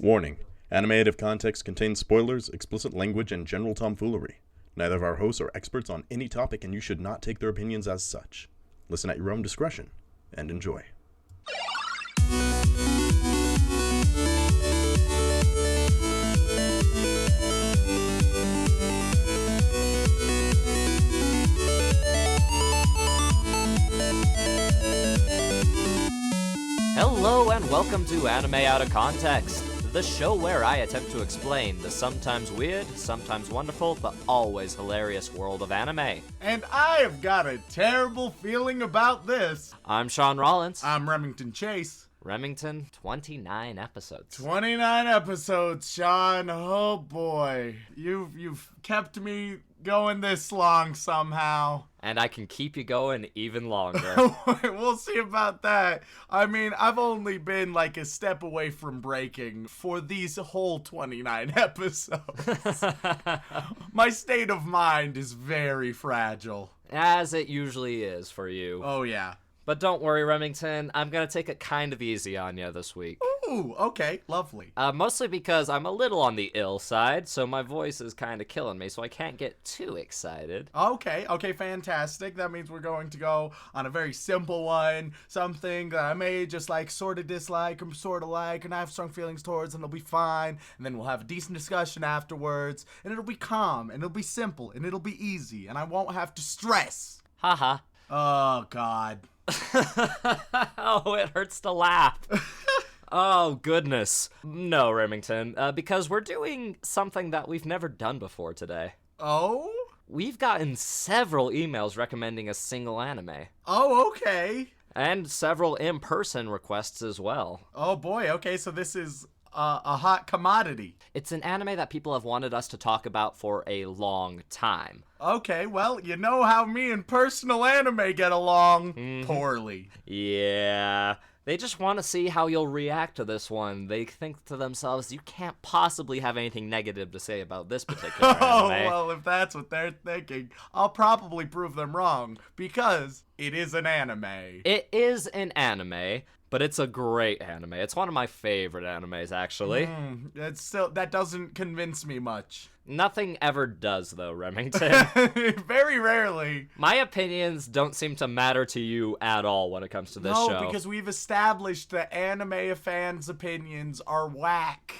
Warning: anime out of context contains spoilers, explicit language, and general tomfoolery. Neither of our hosts are experts on any topic, and you should not take their opinions as such. Listen at your own discretion, and enjoy. Hello and welcome to Anime Out of Context, the show where I attempt to explain the sometimes weird, sometimes wonderful, but always hilarious world of anime. And I have got a terrible feeling about this. I'm Shaun Rollins. I'm Remington Chase. Remington, 29 episodes. 29 episodes, Shaun. Oh boy. You've kept me going this long somehow. And I can keep you going even longer. We'll see about that. I mean, I've only been like a step away from breaking for these whole 29 episodes. My state of mind is very fragile. As it usually is for you. Oh yeah. But don't worry, Remington, I'm gonna take it kind of easy on you this week. Ooh, okay, lovely. Mostly because I'm a little on the ill side, so my voice is kind of killing me, so I can't get too excited. Okay, fantastic. That means we're going to go on a very simple one, something that I may just like sort of dislike or sort of like, and I have strong feelings towards, and it'll be fine, and then we'll have a decent discussion afterwards, and it'll be calm, and it'll be simple, and it'll be easy, and I won't have to stress. Haha. Oh, God. Oh, it hurts to laugh. Oh, goodness. No, Remington, because we're doing something that we've never done before today. Oh? We've gotten several emails recommending a single anime. Oh, okay. And several in-person requests as well. Oh, boy. Okay, so this is a hot commodity. It's an anime that people have wanted us to talk about for a long time. Okay, well, you know how me and personal anime get along poorly. Yeah. They just want to see how you'll react to this one. They think to themselves, you can't possibly have anything negative to say about this particular anime. Oh, well, if that's what they're thinking, I'll probably prove them wrong, because it is an anime. It is an anime, but it's a great anime. It's one of my favorite animes, actually. That doesn't convince me much. Nothing ever does, though, Remington. Very rarely. My opinions don't seem to matter to you at all when it comes to this show. No, because we've established that anime fans' opinions are whack.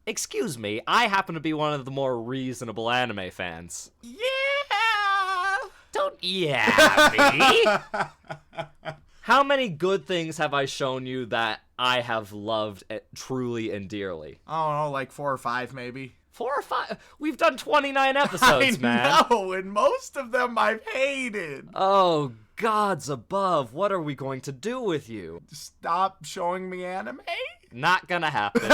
Excuse me, I happen to be one of the more reasonable anime fans. Yeah! Don't yeah me! How many good things have I shown you that I have loved truly and dearly? I don't know, like 4 or 5 maybe. 4 or 5? We've done 29 episodes, man. I know, and most of them I've hated. Oh, gods above, what are we going to do with you? Stop showing me anime? Not gonna happen.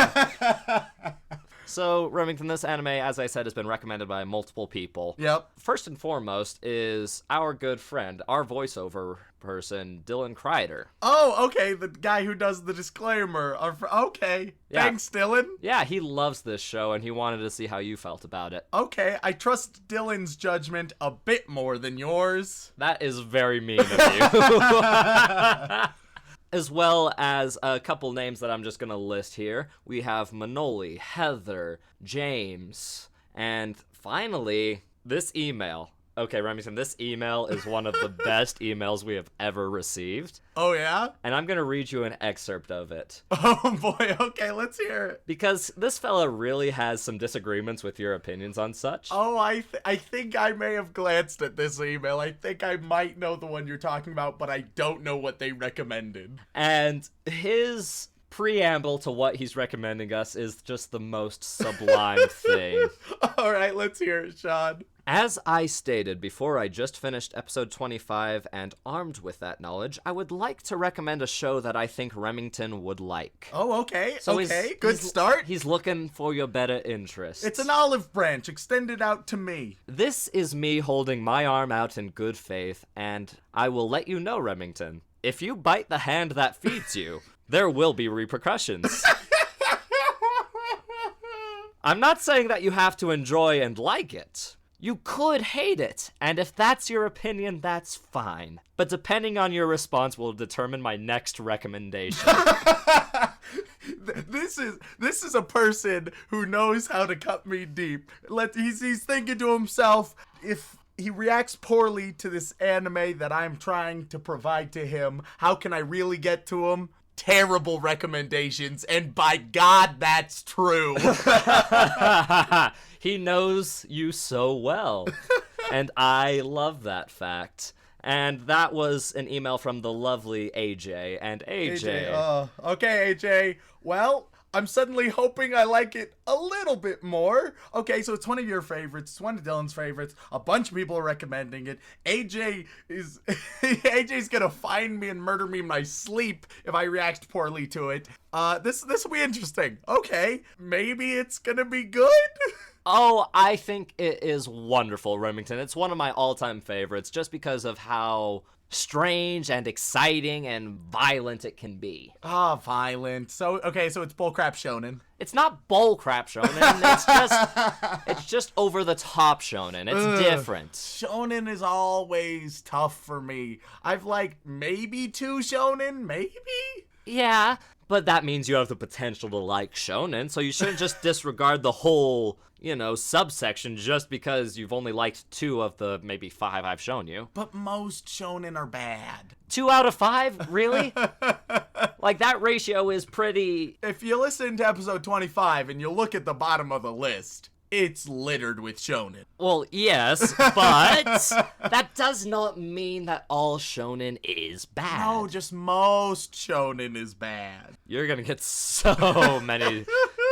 So, Remington, this anime, as I said, has been recommended by multiple people. Yep. First and foremost is our good friend, our voiceover person, Dylan Kreider. Oh, okay, the guy who does the disclaimer. Okay, Yeah. Thanks, Dylan. Yeah, he loves this show, and he wanted to see how you felt about it. Okay, I trust Dylan's judgment a bit more than yours. That is very mean of you. As well as a couple names that I'm just going to list here. We have Manoli, Heather, James, and finally, this email. Okay, Remington, this email is one of the best emails we have ever received. Oh, yeah? And I'm going to read you an excerpt of it. Oh, boy, okay, let's hear it. Because this fella really has some disagreements with your opinions on such. Oh, I think I may have glanced at this email. I think I might know the one you're talking about, but I don't know what they recommended. And his preamble to what he's recommending us is just the most sublime thing. All right, let's hear it, Shaun. As I stated before I just finished episode 25, and armed with that knowledge, I would like to recommend a show that I think Remington would like. Oh, okay, So okay, good start. He's looking for your better interest. It's an olive branch extended out to me. This is me holding my arm out in good faith, and I will let you know, Remington, if you bite the hand that feeds you, there will be repercussions. I'm not saying that you have to enjoy and like it. You could hate it, and if that's your opinion, that's fine. But depending on your response will determine my next recommendation. This is a person who knows how to cut me deep. He's thinking to himself, if he reacts poorly to this anime that I'm trying to provide to him, how can I really get to him? Terrible recommendations, and by God, that's true. He knows you so well, and I love that fact. And that was an email from the lovely AJ. And AJ. Okay, AJ. Well, I'm suddenly hoping I like it a little bit more. Okay, so it's one of your favorites. It's one of Dylan's favorites. A bunch of people are recommending it. AJ's gonna find me and murder me in my sleep if I react poorly to it. This will be interesting. Okay, maybe it's gonna be good. Oh, I think it is wonderful, Remington. It's one of my all-time favorites just because of how strange and exciting and violent it can be. Violent. So it's bullcrap shonen. It's not bullcrap shonen. It's just over-the-top shonen. It's different. Shonen is always tough for me. I've liked maybe 2 shonen, maybe? Yeah, but that means you have the potential to like shonen, so you shouldn't just disregard the whole, subsection just because you've only liked 2 of the maybe 5 I've shown you. But most shonen are bad. 2 out of 5? Really? Like, that ratio is pretty... If you listen to episode 25 and you look at the bottom of the list, it's littered with shonen. Well, yes, but that does not mean that all shonen is bad. No, just most shonen is bad. You're gonna get so many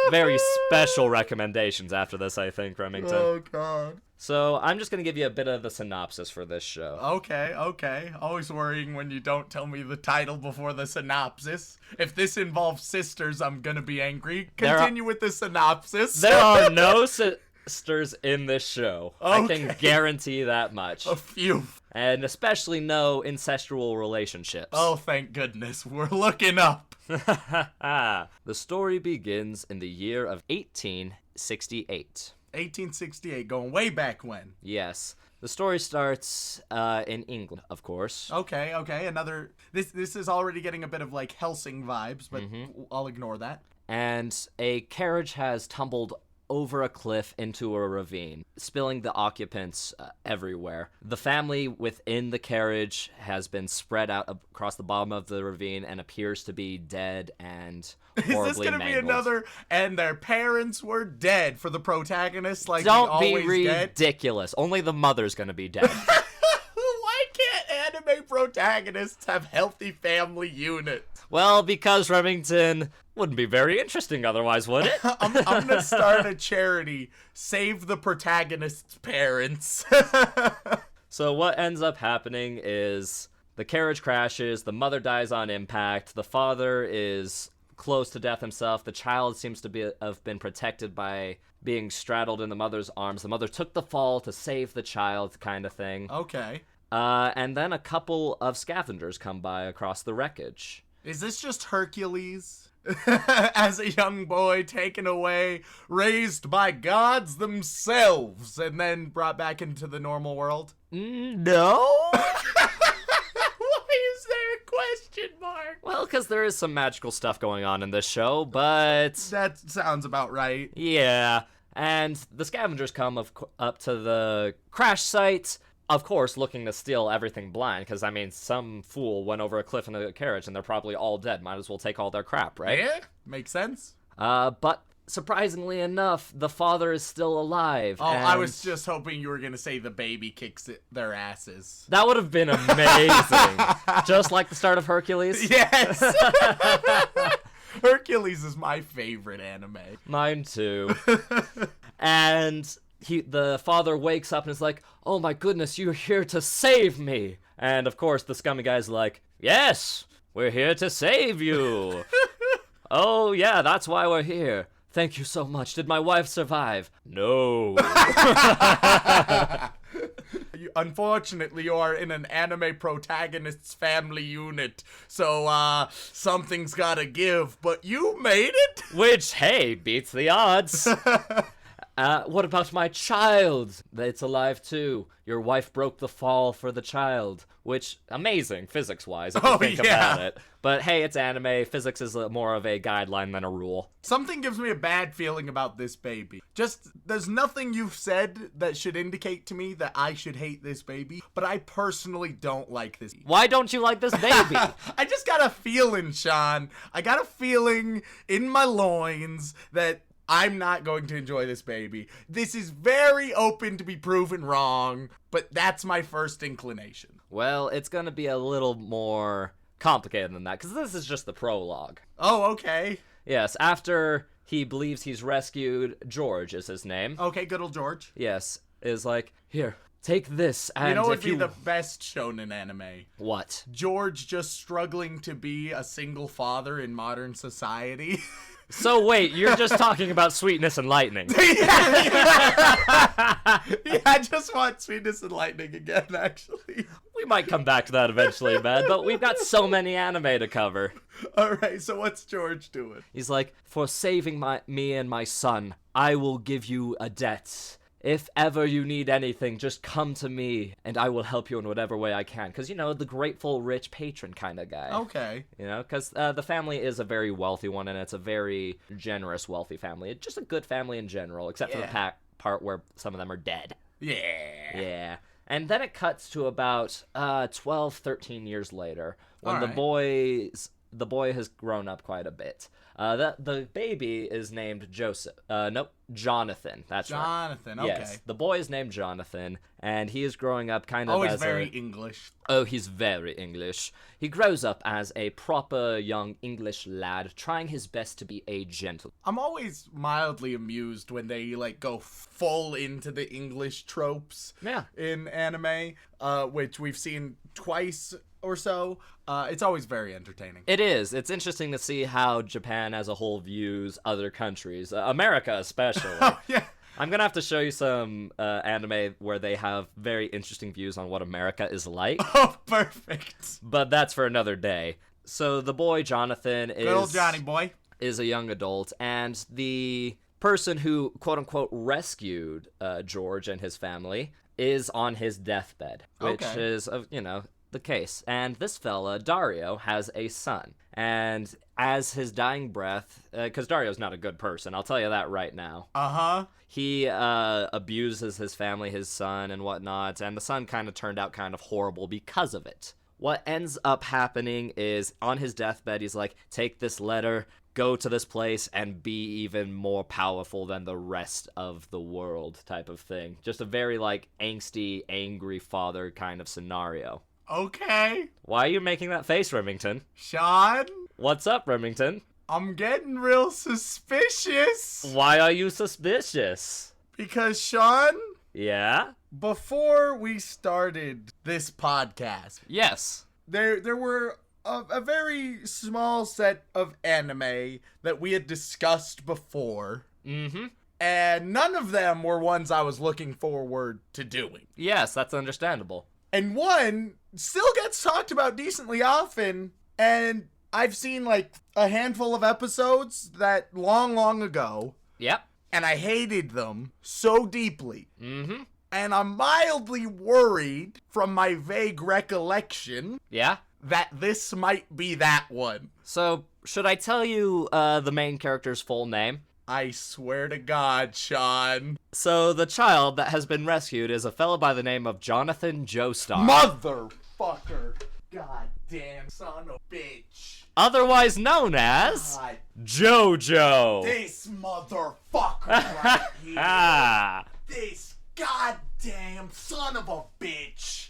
very special recommendations after this, I think, Remington. Oh, God. So, I'm just gonna give you a bit of the synopsis for this show. Okay. Always worrying when you don't tell me the title before the synopsis. If this involves sisters, I'm gonna be angry. Continue with the synopsis. There are no sisters in this show. Okay. I can guarantee that much. A few. And especially no incestual relationships. Oh, thank goodness. We're looking up. The story begins in the year of 1868. 1868, going way back when. Yes. The story starts in England, of course. Okay. Another... This is already getting a bit of, like, Helsing vibes, but I'll ignore that. And a carriage has tumbled over a cliff into a ravine, spilling the occupants everywhere. The family within the carriage has been spread out across the bottom of the ravine and appears to be dead and horribly Is this gonna mangled. be another, and their parents were dead for the protagonist, like Don't we be always get? ridiculous. Only the mother's gonna be dead. Why can't anime protagonists have healthy family units? Well, because Remington wouldn't be very interesting otherwise, would it? I'm gonna start a charity. Save the protagonist's parents. So what ends up happening is the carriage crashes, the mother dies on impact, the father is close to death himself, the child seems to have been protected by being straddled in the mother's arms. The mother took the fall to save the child, kind of thing. Okay. And then a couple of scavengers come by across the wreckage. Is this just Hercules? As a young boy taken away, raised by gods themselves, and then brought back into the normal world? No? Why is there a question mark? Well, because there is some magical stuff going on in this show, but... That sounds about right. Yeah, and the scavengers come up to the crash site, of course, looking to steal everything blind, because, I mean, some fool went over a cliff in a carriage, and they're probably all dead. Might as well take all their crap, right? Yeah, makes sense. But surprisingly enough, the father is still alive. Oh, I was just hoping you were going to say the baby kicks their asses. That would have been amazing. Just like the start of Hercules. Yes! Hercules is my favorite anime. Mine too. And the father wakes up and is like, "Oh my goodness, you're here to save me." And of course, the scummy guy's like, "Yes, we're here to save you." "Oh yeah, that's why we're here. Thank you so much. Did my wife survive?" "No." Unfortunately, you are in an anime protagonist's family unit, so something's gotta give, but you made it? Which, hey, beats the odds. What about my child? It's alive too. Your wife broke the fall for the child. Which, amazing, physics-wise, if you think about it. But hey, it's anime. Physics is more of a guideline than a rule. Something gives me a bad feeling about this baby. Just, there's nothing you've said that should indicate to me that I should hate this baby, but I personally don't like this. Why don't you like this baby? I just got a feeling, Shaun. I got a feeling in my loins that I'm not going to enjoy this baby. This is very open to be proven wrong, but that's my first inclination. Well, it's gonna be a little more complicated than that, because this is just the prologue. Oh, okay. Yes, after he believes he's rescued, George is his name. Okay, good old George. Yes, is like, here, take this, and You know what if would be the best shonen anime? What? George just struggling to be a single father in modern society. So wait, you're just talking about Sweetness and Lightning. Yeah, I just want Sweetness and Lightning again, actually. We might come back to that eventually, man, but we've got so many anime to cover. Alright, so what's George doing? He's like, for saving me and my son, I will give you a debt. If ever you need anything, just come to me, and I will help you in whatever way I can. Because, you know, the grateful rich patron kind of guy. Okay. You know, because the family is a very wealthy one, and it's a very generous, wealthy family. It's just a good family in general, except for the part where some of them are dead. Yeah. Yeah. And then it cuts to about 12, 13 years later, when All the right. boy has grown up quite a bit. The baby is named Jonathan. That's right. Jonathan, okay. Yes, the boy is named Jonathan, and he is growing up kind of Always as very English. Oh, he's very English. He grows up as a proper young English lad, trying his best to be a gentleman. I'm always mildly amused when they, like, go full into the English tropes in anime, which we've seen twice or so. It's always very entertaining. It is. It's interesting to see how Japan as a whole views other countries, America especially. Oh, yeah. I'm gonna have to show you some anime where they have very interesting views on what America is like. Oh, perfect. But that's for another day. So the boy, Jonathan, Good old Johnny boy. is a young adult, and the person who, quote-unquote, rescued George and his family is on his deathbed, which is, you know, the case. And this fella, Dario, has a son. And as his dying breath, because Dario's not a good person, I'll tell you that right now. Uh-huh. He abuses his family, his son, and whatnot, and the son kind of turned out kind of horrible because of it. What ends up happening is, on his deathbed, he's like, take this letter, go to this place, and be even more powerful than the rest of the world type of thing. Just a very, like, angsty, angry father kind of scenario. Okay. Why are you making that face, Remington? Shaun, What's up, Remington? I'm getting real suspicious. Why are you suspicious? Because, Shaun, Yeah? before we started this podcast, Yes. there were a very small set of anime that we had discussed before. Mm-hmm. And none of them were ones I was looking forward to doing. Yes, that's understandable. And one still gets talked about decently often, and I've seen like a handful of episodes that long ago, Yep. and I hated them so deeply. Mm-hmm. And I'm mildly worried from my vague recollection Yeah? that this might be that one. So, should I tell you the main character's full name? I swear to God, Shaun. So, the child that has been rescued is a fellow by the name of Jonathan Joestar. Motherfucker. Goddamn son of a bitch. Otherwise known as God, JoJo. this motherfucker right here. Ah. This goddamn son of a bitch.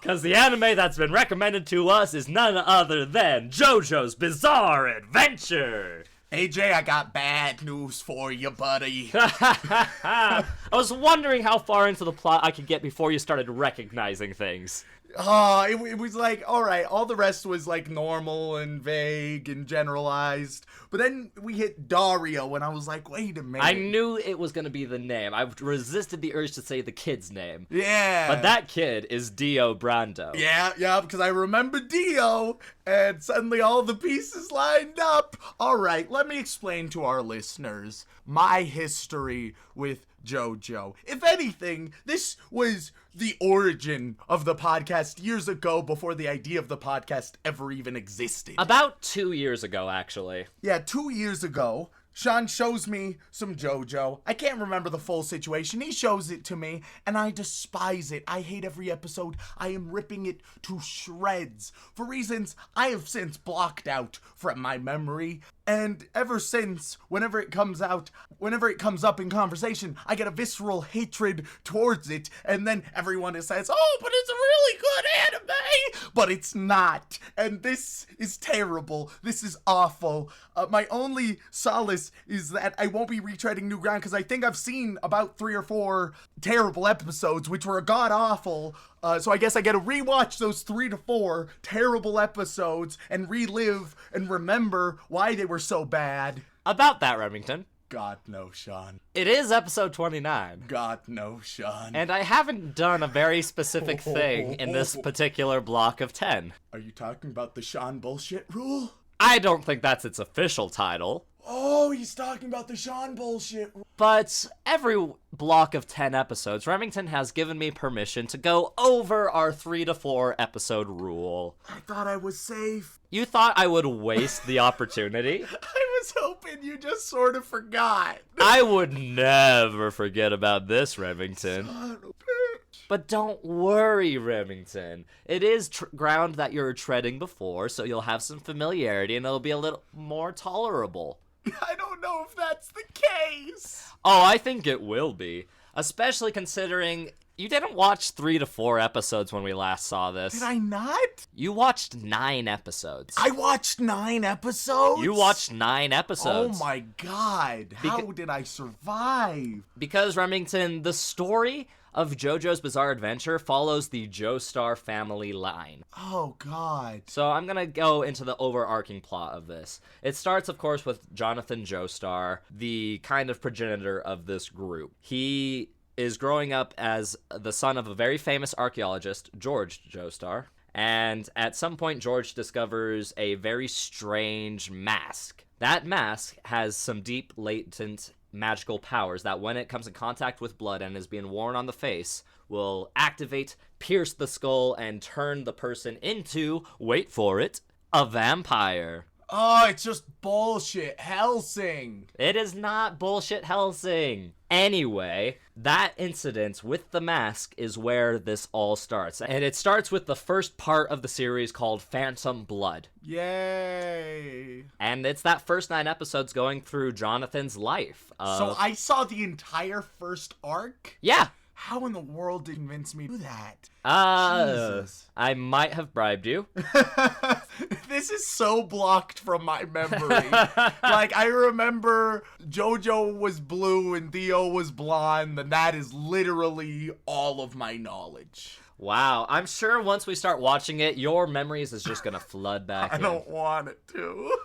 Because the anime that's been recommended to us is none other than JoJo's Bizarre Adventure. AJ, I got bad news for you, buddy. I was wondering how far into the plot I could get before you started recognizing things. It was like, all right, all the rest was like normal and vague and generalized. But then we hit Dario, and I was like, wait a minute. I knew it was going to be the name. I resisted the urge to say the kid's name. Yeah. But that kid is Dio Brando. Yeah, because I remember Dio, and suddenly all the pieces lined up. All right, let me explain to our listeners my history with JoJo. If anything, this was the origin of the podcast years ago, before the idea of the podcast ever even existed. About 2 years ago, actually. Yeah, 2 years ago, Shaun shows me some JoJo. I can't remember the full situation. He shows it to me, and I despise it. I hate every episode. I am ripping it to shreds for reasons I have since blocked out from my memory. And ever since, whenever it comes up in conversation, I get a visceral hatred towards it. And then everyone says, oh, but it's a really good anime. But it's not. And this is terrible. This is awful. My only solace is that I won't be retreading new ground, because I think I've seen about 3 or 4 terrible episodes, which were god-awful. So I guess I gotta rewatch those 3 to 4 terrible episodes and relive and remember why they were so bad. About that, Remington. God no, Shaun. It is episode 29. God no, Shaun. And I haven't done a very specific thing in this particular block of 10. Are you talking about the Shaun bullshit rule? I don't think that's its official title. Oh, he's talking about the Shaun bullshit rule. But every block of 10 episodes, Remington has given me permission to go over our 3 to 4 episode rule. I thought I was safe. You thought I would waste the opportunity? I was hoping you just sort of forgot. I would never forget about this, Remington. Son of a bitch. But don't worry, Remington. It is ground that you're treading before, so you'll have some familiarity and it'll be a little more tolerable. I don't know if that's the case. Oh, I think it will be. Especially considering you didn't watch 3 to 4 episodes when we last saw this. Did I not? You watched 9 episodes. I watched 9 episodes? You watched 9 episodes. Oh my god. How did I survive? Because, Remington, the story of JoJo's Bizarre Adventure follows the Joestar family line. Oh god. So I'm gonna go into the overarching plot of this. It starts, of course, with Jonathan Joestar, the kind of progenitor of this group. He is growing up as the son of a very famous archaeologist, George Joestar. And at some point, George discovers a very strange mask. That mask has some deep, latent magical powers that when it comes in contact with blood and is being worn on the face will activate, pierce the skull, and turn the person into, wait for it, a vampire. Oh, it's just bullshit. Hellsing. It is not bullshit Hellsing. Anyway, that incident with the mask is where this all starts. And it starts with the first part of the series called Phantom Blood. Yay. And it's that first 9 episodes going through Jonathan's life. So I saw the entire first arc? Yeah. How in the world did you convince me to do that? Jesus. I might have bribed you. This is so blocked from my memory. Like, I remember JoJo was blue and Theo was blonde, and that is literally all of my knowledge. Wow, I'm sure once we start watching it, your memories is just gonna flood back in. I don't want it to.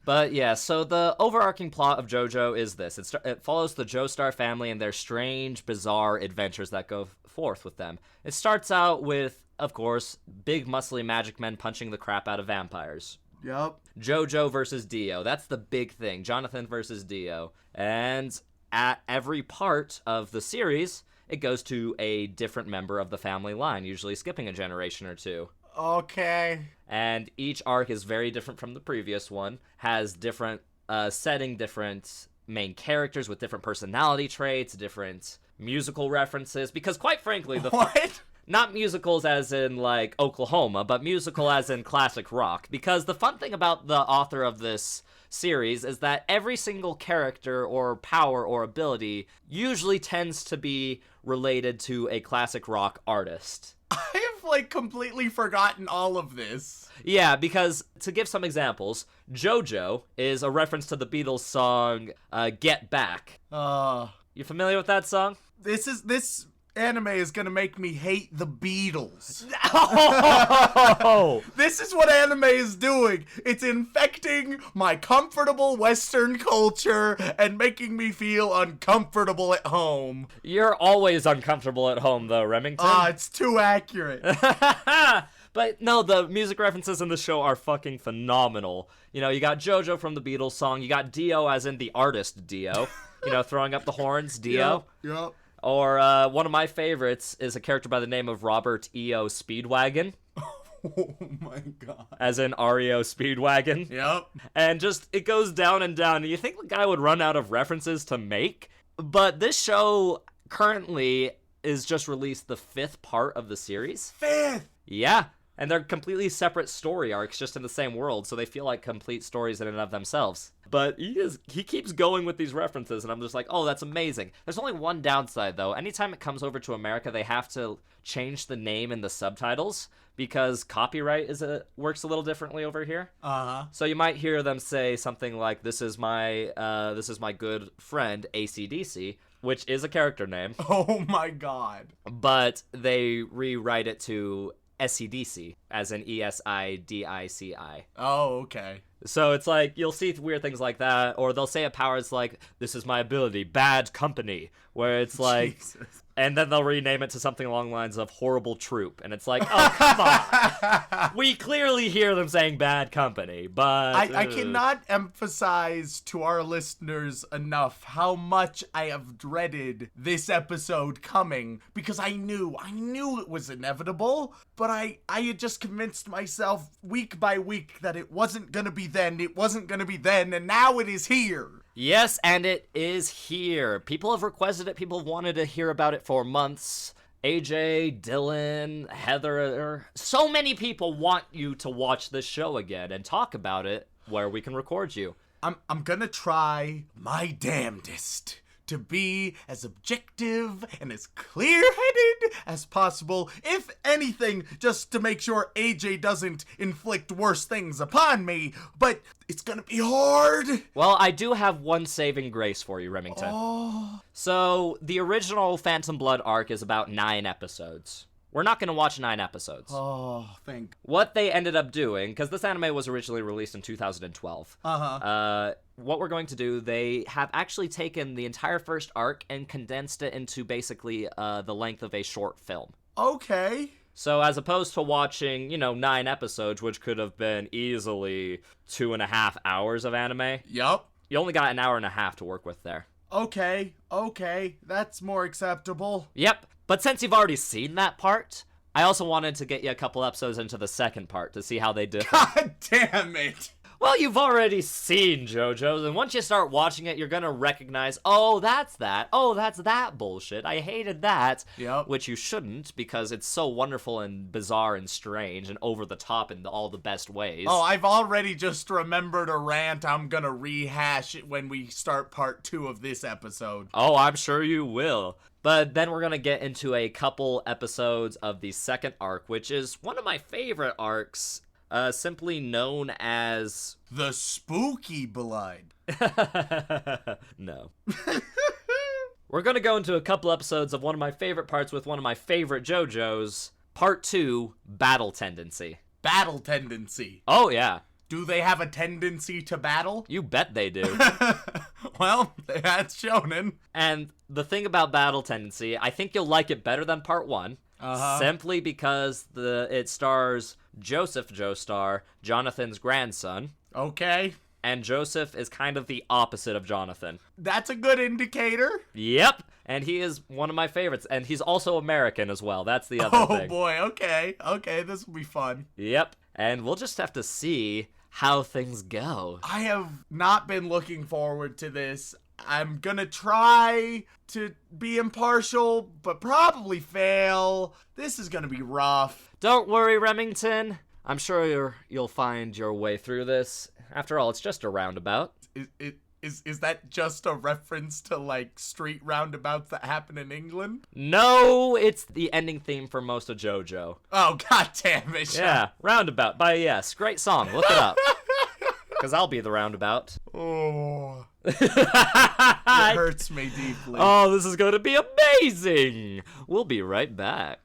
But yeah, so the overarching plot of JoJo is this. It follows the Joestar family and their strange, bizarre adventures that go forth with them. It starts out with, of course, big, muscly magic men punching the crap out of vampires. Yep. JoJo versus Dio. That's the big thing. Jonathan versus Dio. And at every part of the series, it goes to a different member of the family line, usually skipping a generation or two. Okay. And each arc is very different from the previous one, has different setting, different main characters with different personality traits, different musical references, because quite frankly, What? Not musicals as in, like, Oklahoma, but musical as in classic rock. Because the fun thing about the author of this series is that every single character or power or ability usually tends to be related to a classic rock artist. I have, like, completely forgotten all of this. Yeah, because to give some examples, JoJo is a reference to the Beatles song, Get Back. You familiar with that song? This anime is gonna make me hate the Beatles. Oh! This is what anime is doing. It's infecting my comfortable Western culture and making me feel uncomfortable at home. You're always uncomfortable at home, though, Remington. It's too accurate. But no, the music references in the show are fucking phenomenal. You know, you got JoJo from the Beatles song. You got Dio, as in the artist Dio. You know, throwing up the horns, Dio. Yep. Or one of my favorites is a character by the name of Robert E.O. Speedwagon. Oh my god. As in REO Speedwagon. Yep. And just, it goes down and down. And you think the guy would run out of references to make? But this show currently is just released the 5th part of the series. 5th! Yeah. And they're completely separate story arcs just in the same world, so they feel like complete stories in and of themselves. But he keeps going with these references, and I'm just like, oh, that's amazing. There's only one downside, though. Anytime it comes over to America, they have to change the name in the subtitles, because copyright works a little differently over here. Uh-huh. So you might hear them say something like, this is my good friend, AC/DC, which is a character name. Oh my god. But they rewrite it to SEDC, as in ESIDICI. Oh, okay. So it's like, you'll see weird things like that, or they'll say a power is like, this is my ability, bad company, where it's like, Jesus. And then they'll rename it to something along the lines of horrible troop, and it's like, oh, come on! We clearly hear them saying bad company, but... I cannot emphasize to our listeners enough how much I have dreaded this episode coming, because I knew it was inevitable, but I had just convinced myself week by week that it wasn't gonna be then, and now it is here. Yes, and it is here. People have requested it. People have wanted to hear about it for months. AJ, Dylan, Heather, so many people want you to watch this show again and talk about it where we can record you. I'm gonna try my damnedest to be as objective and as clear-headed as possible, if anything, just to make sure AJ doesn't inflict worse things upon me, but it's gonna be hard. Well, I do have one saving grace for you, Remington. Oh. So, the original Phantom Blood arc is about 9 episodes. We're not going to watch 9 episodes. Oh, thank... What they ended up doing, because this anime was originally released in 2012. What we're going to do, they have actually taken the entire first arc and condensed it into basically the length of a short film. Okay. So as opposed to watching, 9 episodes, which could have been easily 2.5 hours of anime. Yup. You only got an hour and a half to work with there. Okay, that's more acceptable. Yep. But since you've already seen that part, I also wanted to get you a couple episodes into the second part to see how they differ. God damn it! Well, you've already seen JoJo's, and once you start watching it, you're gonna recognize, oh, that's that. Oh, that's that bullshit. I hated that. Yep. Which you shouldn't, because it's so wonderful and bizarre and strange and over the top in all the best ways. Oh, I've already just remembered a rant I'm gonna rehash it when we start part 2 of this episode. Oh, I'm sure you will. But then we're going to get into a couple episodes of the second arc, which is one of my favorite arcs, simply known as... The Spooky Blood. No. We're going to go into a couple episodes of one of my favorite parts with one of my favorite JoJo's, Part 2, Battle Tendency. Battle Tendency. Oh, yeah. Do they have a tendency to battle? You bet they do. Well, that's shonen. And the thing about Battle Tendency, I think you'll like it better than Part 1. Simply because it stars Joseph Joestar, Jonathan's grandson. Okay. And Joseph is kind of the opposite of Jonathan. That's a good indicator. Yep. And he is one of my favorites. And he's also American as well. That's the other thing. Oh boy, okay. Okay, this will be fun. Yep. And we'll just have to see how things go. I have not been looking forward to this. I'm gonna try to be impartial, but probably fail. This is gonna be rough. Don't worry, Remington. I'm sure you'll find your way through this. After all, it's just a roundabout. Is that just a reference to, like, street roundabouts that happen in England? No, it's the ending theme for most of JoJo. Oh, god damn it. Yeah, Roundabout by Yes. Great song. Look it up. because I'll be the roundabout. Oh. It hurts me deeply. Oh, this is going to be amazing. We'll be right back.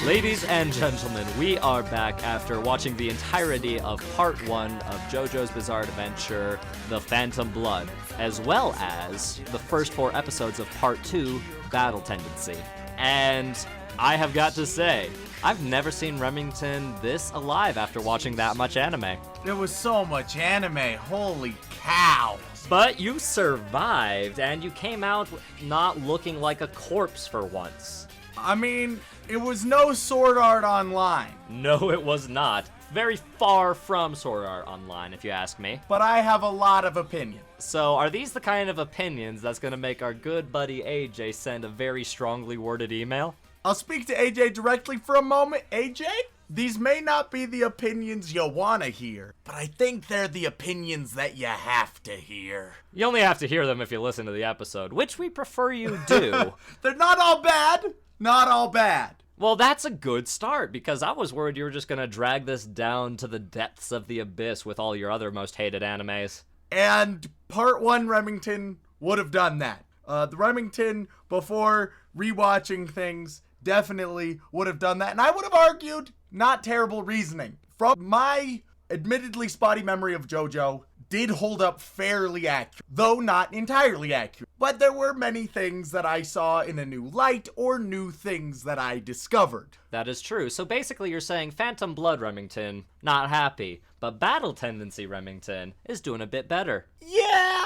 Ladies and gentlemen, we are back after watching the entirety of Part 1 of JoJo's Bizarre Adventure, The Phantom Blood, as well as the first 4 episodes of Part 2, Battle Tendency. And I have got to say, I've never seen Remington this alive after watching that much anime. There was so much anime, holy cow. But you survived, and you came out not looking like a corpse for once. I mean, it was no Sword Art Online. No, it was not. Very far from Sword Art Online, if you ask me. But I have a lot of opinions. So, are these the kind of opinions that's gonna make our good buddy AJ send a very strongly worded email? I'll speak to AJ directly for a moment. AJ, these may not be the opinions you wanna hear, but I think they're the opinions that you have to hear. You only have to hear them if you listen to the episode, which we prefer you do. They're not all bad. Not all bad. Well, that's a good start, because I was worried you were just gonna drag this down to the depths of the abyss with all your other most hated animes. And Part 1 Remington would have done that. The Remington, before rewatching things, definitely would have done that. And I would have argued, not terrible reasoning. From my admittedly spotty memory of JoJo, did hold up fairly accurate, though not entirely accurate. But there were many things that I saw in a new light, or new things that I discovered. That is true. So basically you're saying Phantom Blood Remington, not happy, but Battle Tendency Remington is doing a bit better. Yeah!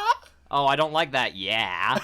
Oh, I don't like that, yeah.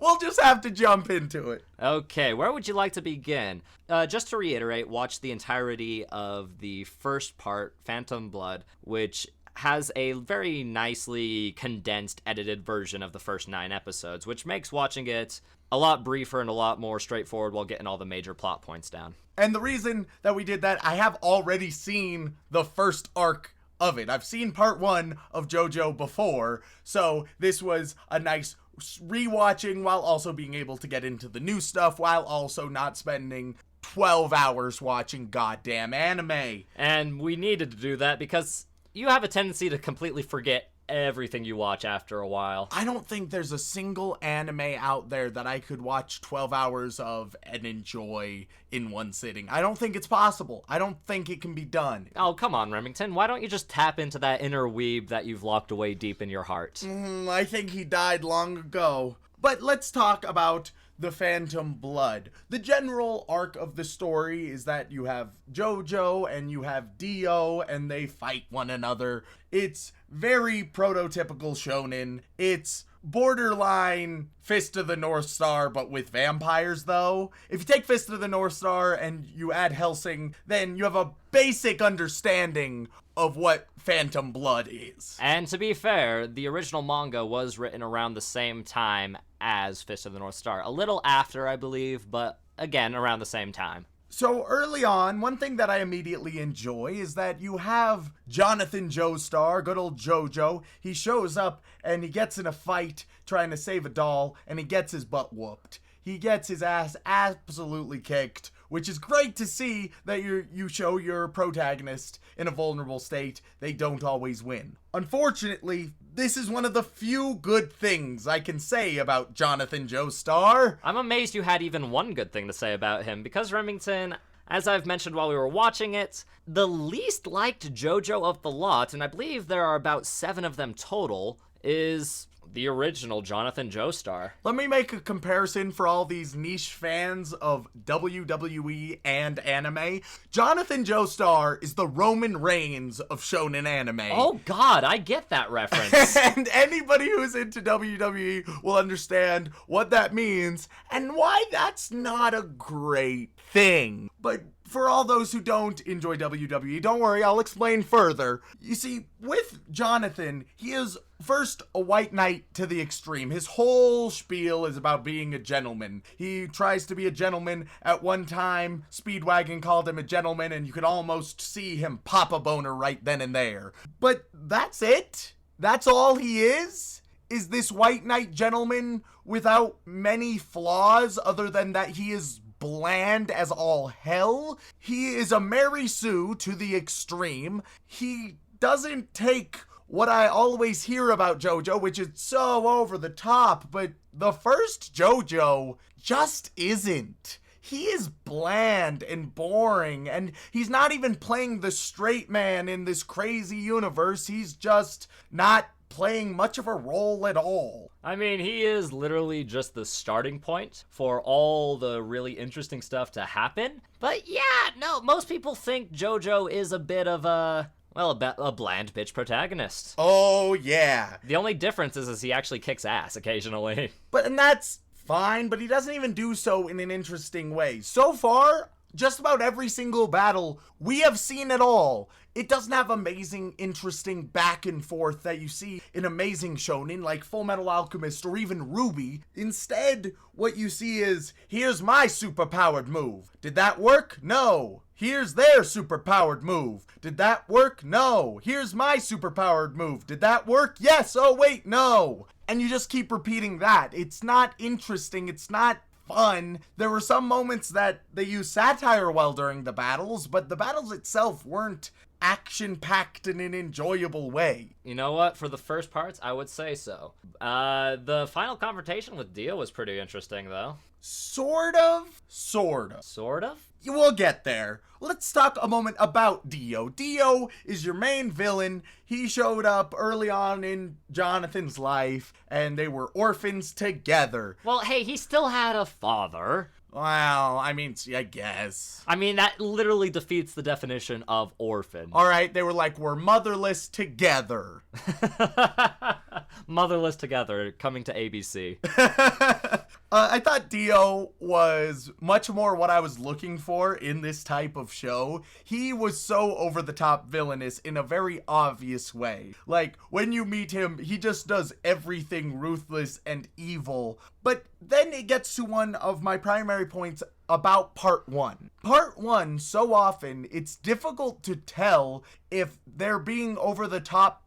We'll just have to jump into it. Okay, where would you like to begin? Just to reiterate, watch the entirety of the first part, Phantom Blood, which has a very nicely condensed, edited version of the first 9 episodes, which makes watching it a lot briefer and a lot more straightforward while getting all the major plot points down. And the reason that we did that, I have already seen the first arc of it. I've seen Part 1 of JoJo before, so this was a nice rewatching while also being able to get into the new stuff, while also not spending 12 hours watching goddamn anime. And we needed to do that because you have a tendency to completely forget everything you watch after a while. I don't think there's a single anime out there that I could watch 12 hours of and enjoy in one sitting. I don't think it's possible. I don't think it can be done. Oh, come on, Remington. Why don't you just tap into that inner weeb that you've locked away deep in your heart? I think he died long ago. But let's talk about the Phantom Blood. The general arc of the story is that you have JoJo and you have Dio and they fight one another. It's very prototypical shonen. It's borderline Fist of the North Star, but with vampires, though. If you take Fist of the North Star and you add Hellsing, then you have a basic understanding of what Phantom Blood is. And to be fair, the original manga was written around the same time as Fist of the North Star. A little after, I believe, but again, around the same time. So early on, one thing that I immediately enjoy is that you have Jonathan Joestar, good old JoJo. He shows up and he gets in a fight trying to save a doll and he gets his butt whooped. He gets his ass absolutely kicked, which is great to see that you show your protagonist in a vulnerable state. They don't always win. Unfortunately, this is one of the few good things I can say about Jonathan Joestar. I'm amazed you had even one good thing to say about him, because Remington, as I've mentioned while we were watching it, the least liked JoJo of the lot, and I believe there are about 7 of them total, is the original Jonathan Joestar. Let me make a comparison for all these niche fans of WWE and anime. Jonathan Joestar is the Roman Reigns of shonen anime. Oh god, I get that reference. And anybody who's into WWE will understand what that means and why that's not a great thing. But for all those who don't enjoy WWE, don't worry, I'll explain further. You see, with Jonathan, he is first a white knight to the extreme. His whole spiel is about being a gentleman. He tries to be a gentleman. At one time, Speedwagon called him a gentleman, and you could almost see him pop a boner right then and there. But that's it? That's all he is? Is this white knight gentleman without many flaws other than that he is bland as all hell? He is a Mary Sue to the extreme. He doesn't take what I always hear about JoJo, which is so over the top, but the first JoJo just isn't. He is bland and boring, and he's not even playing the straight man in this crazy universe. He's just not playing much of a role at all. I mean, he is literally just the starting point for all the really interesting stuff to happen. But yeah, no, most people think JoJo is a bit of a bland bitch protagonist. Oh, yeah. The only difference is he actually kicks ass occasionally. And that's fine, but he doesn't even do so in an interesting way. So far, just about every single battle, we have seen it all. It doesn't have amazing, interesting back and forth that you see in amazing shonen like Full Metal Alchemist or even Ruby. Instead, what you see is, here's my superpowered move. Did that work? No. Here's their superpowered move. Did that work? No. Here's my superpowered move. Did that work? Yes. Oh, wait, no. And you just keep repeating that. It's not interesting. It's not fun. There were some moments that they used satire well during the battles, but the battles itself weren't action-packed in an enjoyable way. You know what? For the first parts, I would say so. The final confrontation with Dio was pretty interesting, though. Sort of. Sort of? We'll get there. Let's talk a moment about Dio. Dio is your main villain. He showed up early on in Jonathan's life, and they were orphans together. Well, hey, he still had a father. Well, I mean, I guess. I mean, that literally defeats the definition of orphan. All right, they were like, we're motherless together. Motherless together, coming to ABC. I thought Dio was much more what I was looking for in this type of show. He was so over-the-top villainous in a very obvious way. Like, when you meet him, he just does everything ruthless and evil. But then it gets to one of my primary points about part one. Part one, so often, it's difficult to tell if they're being over-the-top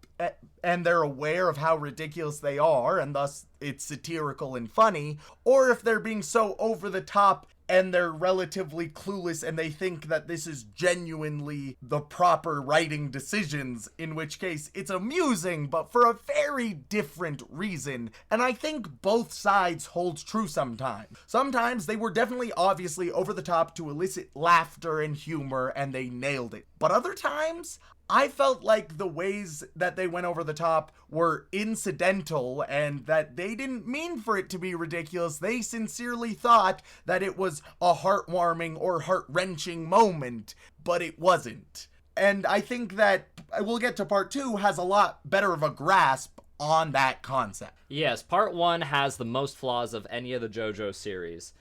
and they're aware of how ridiculous they are, and thus it's satirical and funny, or if they're being so over the top and they're relatively clueless and they think that this is genuinely the proper writing decisions, in which case it's amusing, but for a very different reason. And I think both sides hold true sometimes. Sometimes they were definitely obviously over the top to elicit laughter and humor, and they nailed it. But other times, I felt like the ways that they went over the top were incidental and that they didn't mean for it to be ridiculous. They sincerely thought that it was a heartwarming or heart-wrenching moment, but it wasn't. And I think that, we'll get to part two, has a lot better of a grasp on that concept. Yes, part one has the most flaws of any of the JoJo series,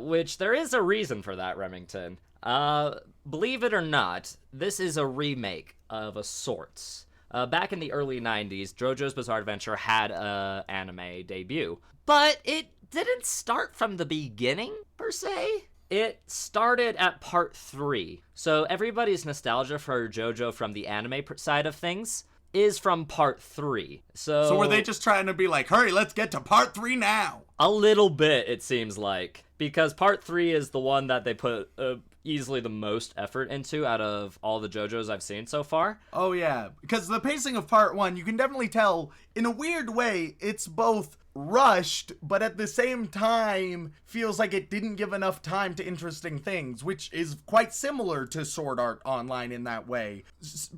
which there is a reason for that, Remington. Believe it or not, this is a remake of a sorts. Back in the early 90s, JoJo's Bizarre Adventure had an anime debut, but it didn't start from the beginning, per se. It started at part 3, so everybody's nostalgia for JoJo from the anime side of things is from part 3. So were they just trying to be like, hurry, let's get to part 3 now? A little bit, it seems like, because part 3 is the one that they put easily the most effort into out of all the JoJo's I've seen so far. Oh yeah, because the pacing of part 1, you can definitely tell, in a weird way, it's both rushed, but at the same time feels like it didn't give enough time to interesting things, which is quite similar to Sword Art Online in that way.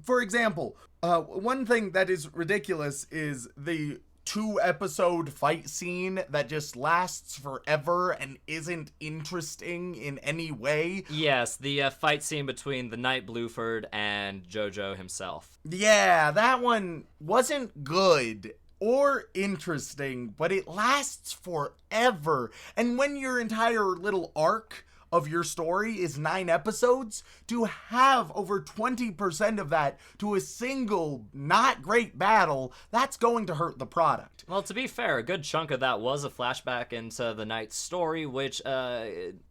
For example, one thing that is ridiculous is the 2-episode fight scene that just lasts forever and isn't interesting in any way. Yes, the fight scene between the Knight Bluford and JoJo himself. Yeah, that one wasn't good or interesting, but it lasts forever. And when your entire little arc of your story is 9 episodes, to have over 20% of that to a single not great battle, that's going to hurt the product. Well, to be fair, a good chunk of that was a flashback into the knight's story, which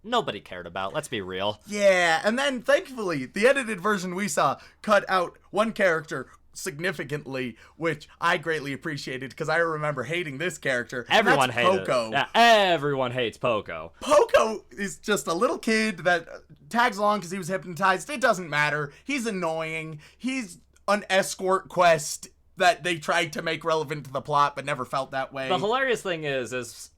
nobody cared about, let's be real. Yeah, and then thankfully, the edited version we saw cut out one character significantly, which I greatly appreciated because I remember hating this character. Everyone hates Poco. Yeah, everyone hates Poco. Poco is just a little kid that tags along because he was hypnotized. It doesn't matter. He's annoying. He's an escort quest that they tried to make relevant to the plot but never felt that way. The hilarious thing is,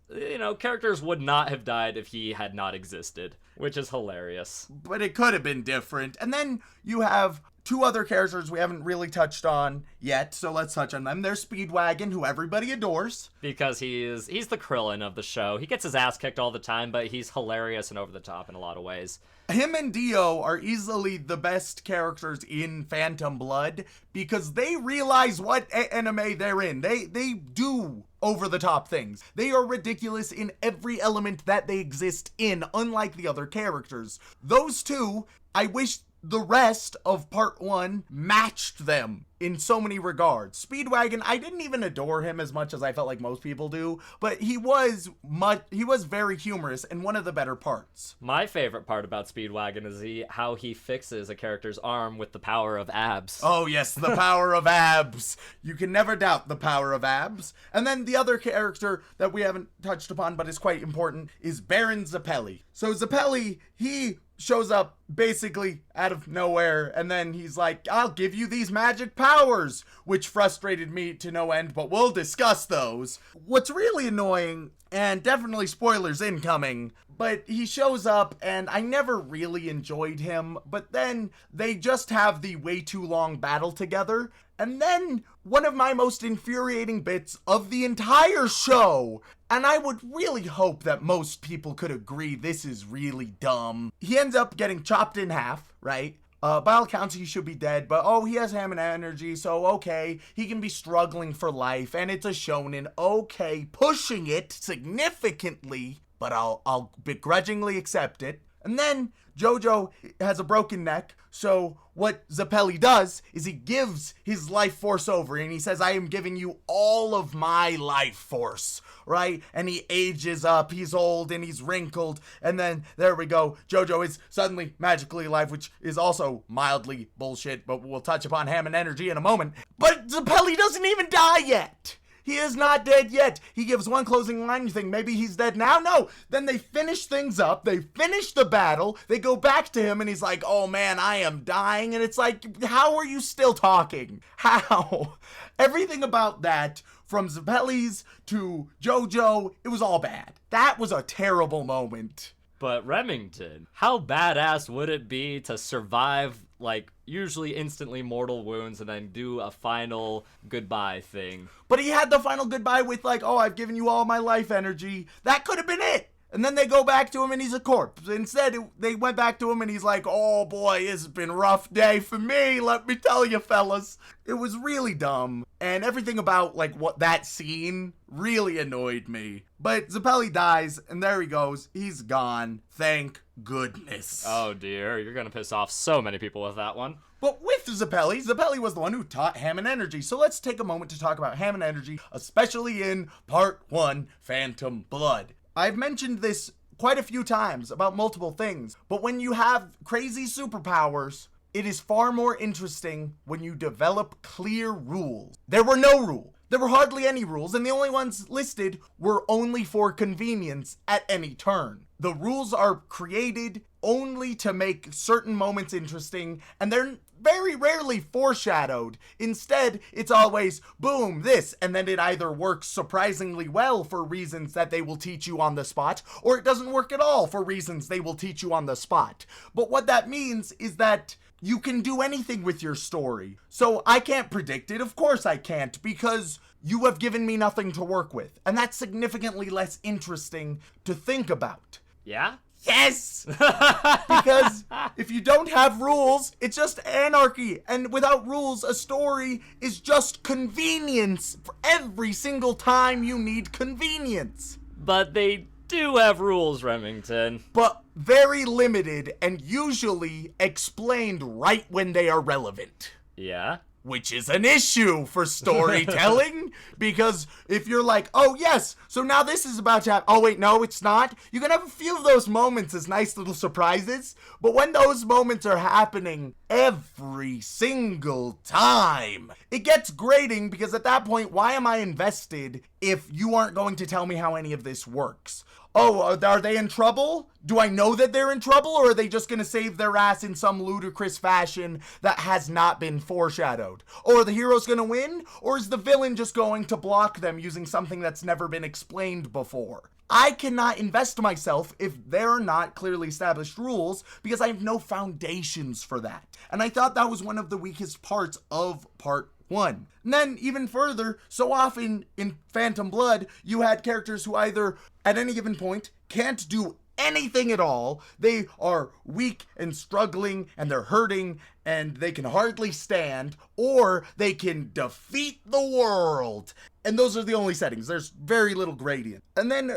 characters would not have died if he had not existed, which is hilarious. But it could have been different. And then you have 2 other characters we haven't really touched on yet, so let's touch on them. There's Speedwagon, who everybody adores. Because he's the Krillin of the show. He gets his ass kicked all the time, but he's hilarious and over the top in a lot of ways. Him and Dio are easily the best characters in Phantom Blood because they realize what anime they're in. They do over-the-top things. They are ridiculous in every element that they exist in, unlike the other characters. Those 2, I wish the rest of part 1 matched them in so many regards. Speedwagon, I didn't even adore him as much as I felt like most people do, but he was very humorous and one of the better parts. My favorite part about Speedwagon is how he fixes a character's arm with the power of abs. Oh yes, the power of abs. You can never doubt the power of abs. And then the other character that we haven't touched upon but is quite important is Baron Zappelli. So Zappelli, he shows up basically out of nowhere, and then he's like, I'll give you these magic powers, which frustrated me to no end, but we'll discuss those. What's really annoying, and definitely spoilers incoming, but he shows up, and I never really enjoyed him, but then they just have the way too long battle together, and then one of my most infuriating bits of the entire show, and I would really hope that most people could agree this is really dumb. He ends up getting chopped in half, right? By all accounts, he should be dead, but he has ham and energy, so okay, he can be struggling for life, and it's a shonen, okay, pushing it significantly, but I'll begrudgingly accept it. And then JoJo has a broken neck, so what Zappelli does is he gives his life force over, and he says, I am giving you all of my life force, right? And he ages up, he's old, and he's wrinkled, and then there we go, JoJo is suddenly magically alive, which is also mildly bullshit, but we'll touch upon ham and energy in a moment. But Zappelli doesn't even die yet! He is not dead yet. He gives one closing line, you think maybe he's dead now? No. Then they finish things up. They finish the battle. They go back to him and he's like, oh man, I am dying. And it's like, how are you still talking? How? Everything about that, from Zappelli's to JoJo, it was all bad. That was a terrible moment. But Remington, how badass would it be to survive, usually instantly mortal wounds and then do a final goodbye thing? But he had the final goodbye with I've given you all my life energy. That could have been it. And then they go back to him and he's a corpse. Instead, they went back to him and he's like, oh boy, it's been a rough day for me, let me tell you fellas. It was really dumb. And everything about what that scene really annoyed me. But Zappelli dies and there he goes. He's gone. Thank goodness. Oh dear, you're gonna piss off so many people with that one. But with Zappelli was the one who taught ham and energy. So let's take a moment to talk about ham and energy, especially in part 1, Phantom Blood. I've mentioned this quite a few times about multiple things, but when you have crazy superpowers, it is far more interesting when you develop clear rules. There were no rules. There were hardly any rules, and the only ones listed were only for convenience at any turn. The rules are created only to make certain moments interesting, and they're very rarely foreshadowed. Instead, it's always, boom, this, and then it either works surprisingly well for reasons that they will teach you on the spot, or it doesn't work at all for reasons they will teach you on the spot. But what that means is that you can do anything with your story. So I can't predict it, of course I can't, because you have given me nothing to work with, and that's significantly less interesting to think about. Yeah? Yes! Because if you don't have rules, it's just anarchy. And without rules, a story is just convenience for every single time you need convenience. But they do have rules, Remington. but very limited and usually explained right when they are relevant. Yeah? Which is an issue for storytelling, because if you're like, oh yes, so now this is about to happen. Oh wait, no, it's not. You can have a few of those moments as nice little surprises, but when those moments are happening every single time, it gets grating, because at that point, why am I invested if you aren't going to tell me how any of this works? Oh, are they in trouble? Do I know that they're in trouble, or are they just gonna save their ass in some ludicrous fashion that has not been foreshadowed? Or are the heroes gonna win, or is the villain just going to block them using something that's never been explained before? I cannot invest myself if there are not clearly established rules, because I have no foundations for that. And I thought that was one of the weakest parts of part 1. And then, even further, so often in Phantom Blood, you had characters who either, at any given point, can't do anything at all. They are weak and struggling, and they're hurting, and they can hardly stand, or they can defeat the world. And those are the only settings. There's very little gradient. And then,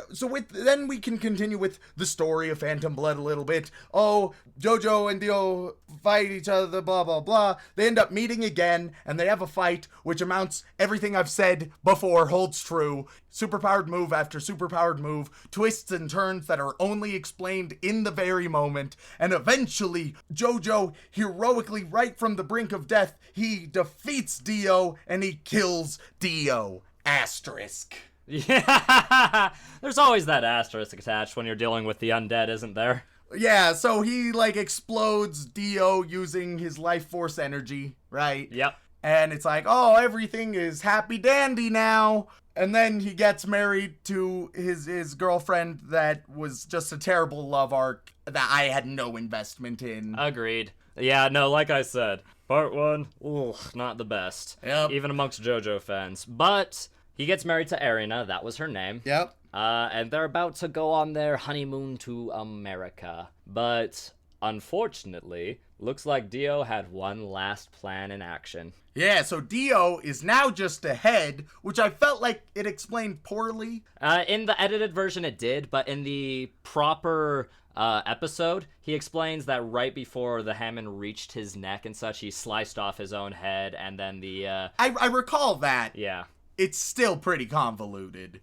then we can continue with the story of Phantom Blood a little bit. Oh, JoJo and Dio fight each other, blah, blah, blah. They end up meeting again, and they have a fight, which amounts, everything I've said before holds true. Superpowered move after superpowered move, twists and turns that are only explained in the very moment, and eventually, JoJo, heroically right from the brink of death, he defeats Dio, and he kills Dio. Asterisk. Yeah, there's always that asterisk attached when you're dealing with the undead, isn't there? Yeah, so he, like, explodes Dio using his life force energy, right? Yep. And it's like, oh, everything is happy dandy now. And then he gets married to his girlfriend that was just a terrible love arc that I had no investment in. Agreed. Yeah, no, like I said, part 1, ugh, not the best. Yep. Even amongst JoJo fans. But he gets married to Erina, that was her name. Yep. And they're about to go on their honeymoon to America. But unfortunately, looks like Dio had one last plan in action. Yeah, so Dio is now just ahead, which I felt like it explained poorly. In the edited version it did, but in the proper episode, he explains that right before the Hammond reached his neck and such, he sliced off his own head, and then the... I recall that. Yeah. It's still pretty convoluted.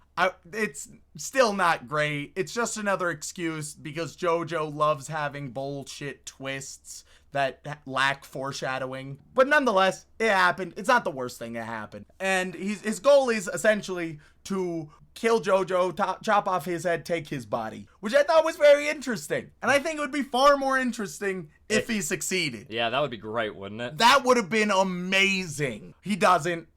It's still not great. It's just another excuse because JoJo loves having bullshit twists that lack foreshadowing. But nonetheless, it happened. It's not the worst thing that happened. And his goal is essentially to kill JoJo, chop off his head, take his body, which I thought was very interesting. And I think it would be far more interesting if he succeeded. Yeah, that would be great, wouldn't it? That would have been amazing. He doesn't.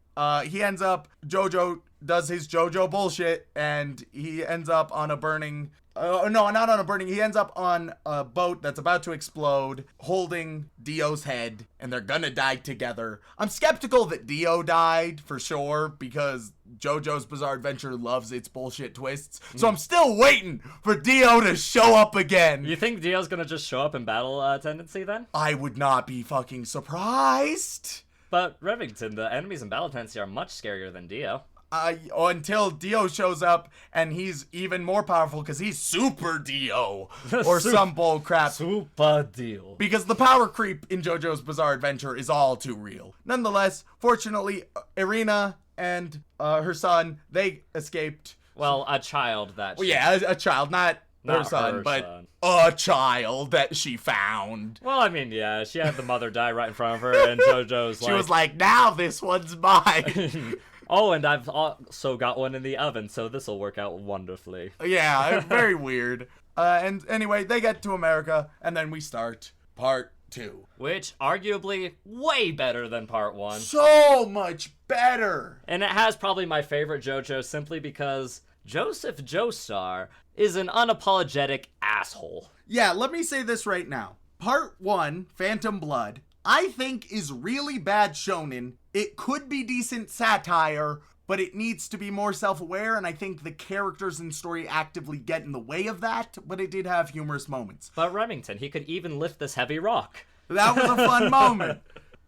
He ends up, JoJo does his JoJo bullshit, and he ends up on a burning, no, not on a burning, he ends up on a boat that's about to explode, holding Dio's head, and they're gonna die together. I'm skeptical that Dio died, for sure, because JoJo's Bizarre Adventure loves its bullshit twists, so I'm still waiting for Dio to show up again. You think Dio's gonna just show up in battle tendency then? I would not be fucking surprised. But Remington, the enemies in battle tendency are much scarier than Dio. Until Dio shows up and he's even more powerful because he's Super Dio or some bull crap. Super Dio. Because the power creep in JoJo's Bizarre Adventure is all too real. Nonetheless, fortunately, Erina and her son, they escaped. Well, a child that she... Well, yeah, a child, not her son, but a child that she found. Well, I mean, yeah, she had the mother die right in front of her, and JoJo's like... She was like, now this one's mine. Oh, and I've also got one in the oven, so this'll work out wonderfully. Yeah, very weird. And anyway, they get to America, and then we start part 2. Which, arguably, way better than part 1. So much better! And it has probably my favorite JoJo simply because Joseph Joestar is an unapologetic asshole. Yeah, let me say this right now. Part 1, Phantom Blood, I think is really bad shonen. It could be decent satire, but it needs to be more self-aware, and I think the characters and story actively get in the way of that, but it did have humorous moments. But Remington, he could even lift this heavy rock. That was a fun moment.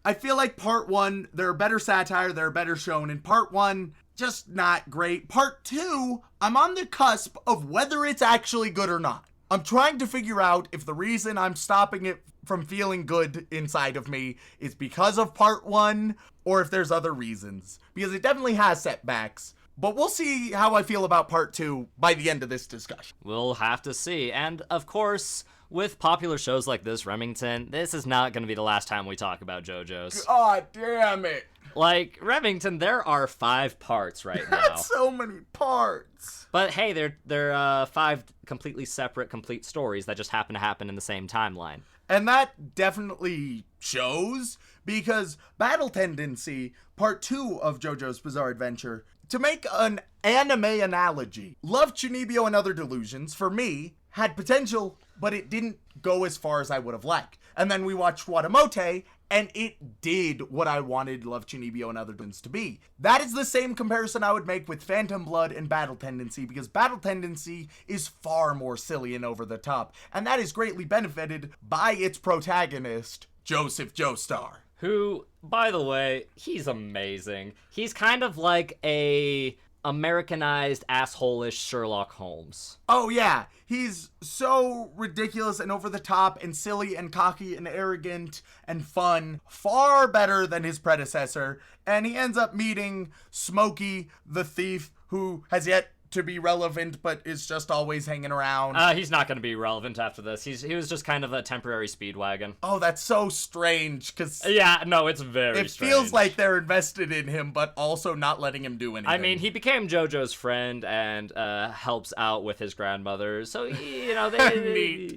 I feel like part 1, there are better satire, there are better shonen. Part 1, just not great. Part 2, I'm on the cusp of whether it's actually good or not. I'm trying to figure out if the reason I'm stopping it from feeling good inside of me is because of part 1 or if there's other reasons. Because it definitely has setbacks. But we'll see how I feel about part 2 by the end of this discussion. We'll have to see. And of course, with popular shows like this, Remington, this is not going to be the last time we talk about JoJo's. God damn it. Like, Remington, there are 5 parts right now. That's so many parts. But hey, they're 5 completely separate, complete stories that just happen to happen in the same timeline. And that definitely shows, because Battle Tendency, part 2 of JoJo's Bizarre Adventure, to make an anime analogy, Love, Chunibyo, and Other Delusions, for me, had potential, but it didn't go as far as I would have liked. And then we watched Watamote, and it did what I wanted Love, Chunibyo, and Other Delusions to be. That is the same comparison I would make with Phantom Blood and Battle Tendency, because Battle Tendency is far more silly and over the top, and that is greatly benefited by its protagonist, Joseph Joestar. Who, by the way, he's amazing. He's kind of like a Americanized, asshole-ish Sherlock Holmes. Oh yeah, he's so ridiculous and over the top and silly and cocky and arrogant and fun, far better than his predecessor, and he ends up meeting Smokey the thief, who has yet to be relevant, but is just always hanging around. He's not going to be relevant after this. He was just kind of a temporary Speedwagon. Oh, that's so strange, because... Yeah, no, it's very strange. It feels like they're invested in him, but also not letting him do anything. I mean, he became JoJo's friend and helps out with his grandmother, so, you know,